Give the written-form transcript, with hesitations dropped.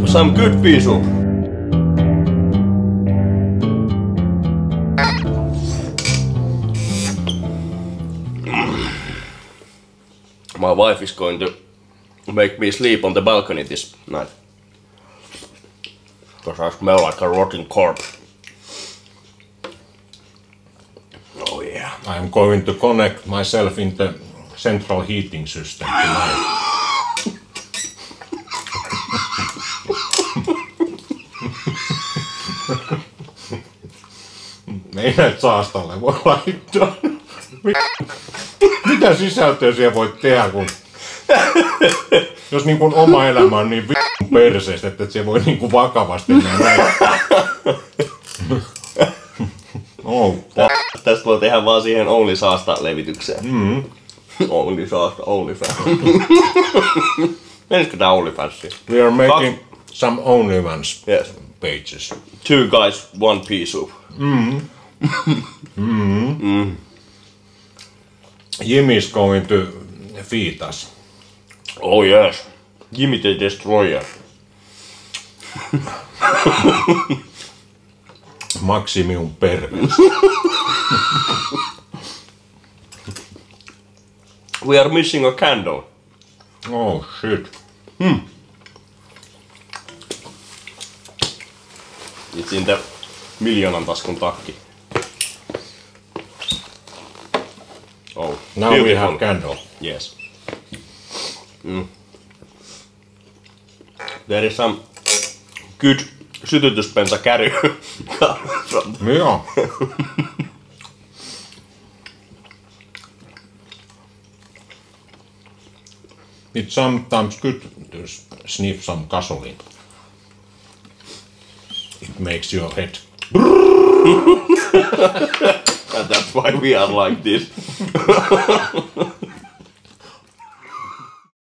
Some good pea soup. My wife is going to make me sleep on the balcony this night. Because I smell like a rotting corpse. Oh yeah. I'm going to connect myself in the central heating system tonight. Meidän saastalle voi laittaa. Mitä sisältöä siellä voit tehdä, kun jos niin kuin oma elämä on niin perseestä, että se voi niin kuin vakavasti näin. Oh, tästä voi tehdä vaan siihen Only Saasta-levitykseen. Only Saasta, Only Fans. Menisikö tää Only Fansiin? We are making some OnlyFans pages. 2 guys, 1 pea soup. Jimmy's going to feed us. Oh yes. Jimmy the Destroyer. Maximum pervers. We are missing a candle. Oh shit. It's in the miljoonan taskun takki. Oh, Now beautiful. we have candle. Yes. There is some good sytytyspensa carry from the... Yeah. It's sometimes good to sniff some gasoline. It makes your head. And that's why we are like this.